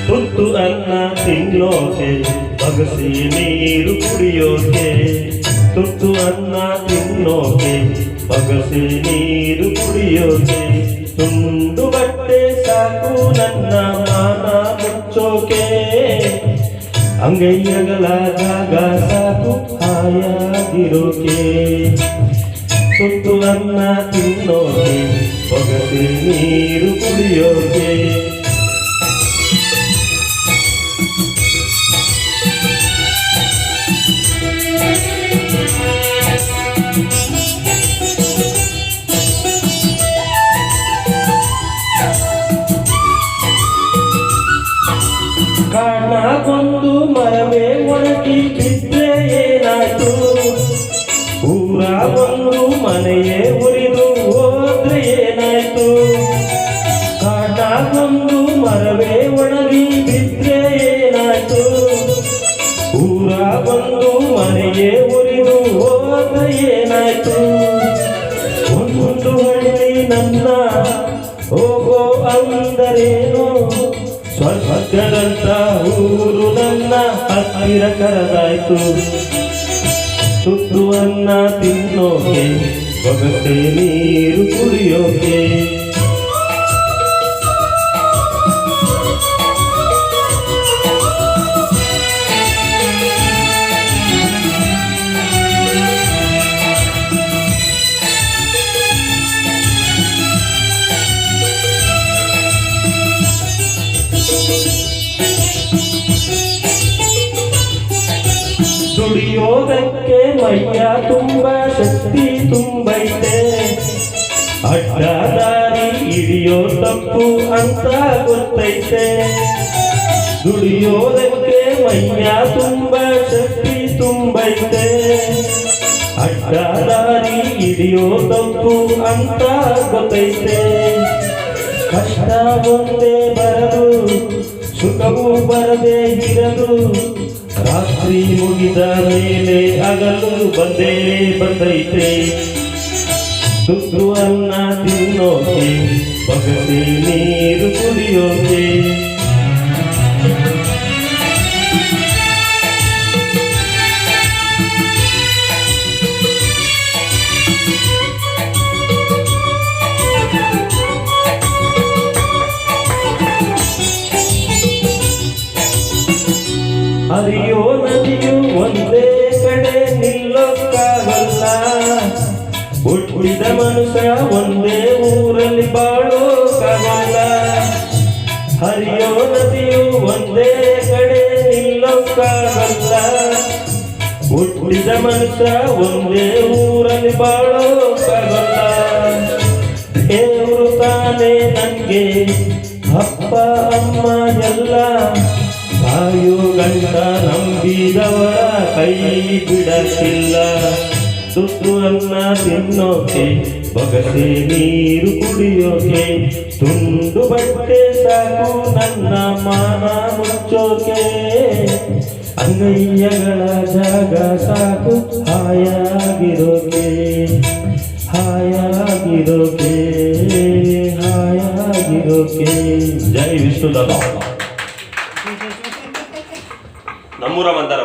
ತುತ್ತು ಅನ್ನ ತಿನ್ನೋಕೆ ಬಗಸಿ ನೀರು ಕುಡಿಯೋಕೆ, ತುತ್ತು ಅನ್ನ ತಿನ್ನೋಕೆ ಬಗಸಿ ನೀರು ಕುಡಿಯೋಕೆ, ತುಂಡು ಬಟ್ಟೆ ಸಾಕು ನನ್ನ ಮಾನ ಮುಚ್ಚೋಕೆ, ಅಂಗೈಯಗಳ ಜಾಗ ಸಾಕು ಹಾಯಾಗಿರೋಕೆ, ತುತ್ತು ಅನ್ನ ತಿನ್ನೋಕೆ ಬಗಸಿ ನೀರು ಕುಡಿಯೋಕೆ. ಕಾಣಗೊಂದು ಮರವೇ ಒಣಗಿ ಬಿದ್ದರೆ ಏನಾಯ್ತು, ಊರ ಒಂದು ಮನೆಯೇ ಉರಿದು ಹೋದ್ರೆ ಏನಾಯ್ತು, ಕಾಣಗೊಂದು ಮರವೇ ಒಣಗಿ ಬಿದ್ದರೆ ಏನಾಯ್ತು, ಊರ ಒಂದು ಮನೆಯೇ ಉರಿದು ಹೋದ್ರೆ ಏನಾಯ್ತು, ಒಂದು ಹಳ್ಳಿ ನನ್ನ ಹೋಗೋ ಅಂದರೇನು, ಸ್ವರ್ಗದಂತ ಊರು ನನ್ನ ಹತ್ತಿರ ಕರೆದಾಯ್ತು, ತುತ್ತು ಅನ್ನ ತಿನ್ನೋಕೆ ಬಗಸೆ ನೀರು ಕುಡಿಯೋಕೆ. ದುಡಿಯೋದಕ್ಕೆ ಮೈಯ ತುಂಬ ಶಕ್ತಿ ತುಂಬೈತೆ, ಅಡ್ಡ ದಾರಿ ಹಿಡಿಯೋ ತಪ್ಪು ಅಂತ ಗೊತ್ತೈತೆ, ದುಡಿಯೋದಕ್ಕೆ ಮೈಯ ತುಂಬ ಶಕ್ತಿ ತುಂಬೈತೆ, ಅಡ್ಡ ದಾರಿ ಹಿಡಿಯೋ ತಪ್ಪು ಅಂತ ಗೊತ್ತೈತೆ, ಕಷ್ಟ ಒಂದೇ ಬರದು ಸುಖವೂ ಬರದೆ ಇರದು, ರಾತ್ರಿ ಮುಗಿದ ಮೇಲೆ ಹಗಲು ಬಂದೇ ಬಂದೈತೆ, ತುತ್ತು ಅನ್ನ ತಿನ್ನೋಕೆ ಬಗಸೆ ನೀರು ಕುಡಿಯೋಕೆ. ಹರಿಯೋ ನದಿಯು ಒಂದೇ ಕಡೆ ನಿಲ್ಲೋಕ್ಕಾಗಲ್ಲ, ಹುಟ್ಟಿದ ಮನುಷ್ಯ ಒಂದೇ ಊರಲ್ಲಿ ಬಾಳೋಕ್ಕಾಗಲ್ಲ, ಹರಿಯೋ ನದಿಯು ಒಂದೇ ಕಡೆ ನಿಲ್ಲೋಕ್ಕಾಗಲ್ಲ, ಹುಟ್ಟಿದ ಮನುಷ್ಯ ಒಂದೇ ಊರಲ್ಲಿ ಬಾಳೋಕ್ಕಾಗಲ್ಲ, ದೇವರು ತಾನೇ ನನಗೆ ಅಪ್ಪ ಅಮ್ಮ ಎಲ್ಲ, ಕಾಯೋ ಗಂಡ ನಂಬಿದವರ ಕೈ ಬಿಡಕ್ಕಿಲ್ಲ, ತುತ್ತು ಅನ್ನ ತಿನ್ನೋಕೆ ಬಗಸೆ ನೀರು ಕುಡಿಯೋಕೆ, ತುಂಡು ಬಟ್ಟೆ ಸಾಕು ನನ್ನ ಮಾನ ಮುಚ್ಚೋಕೆ, ಅಂಗೈಯಗಳ ಜಾಗ ಸಾಕು ಹಾಯಾಗಿರೋಕೆ, ಹಾಯಾಗಿರೋಕೆ, ಹಾಯಾಗಿರೋಕೆ. ಜೈ ವಿಷ್ಣುದಾದ. ನಮ್ಮೂರ ಮಂದಾರ.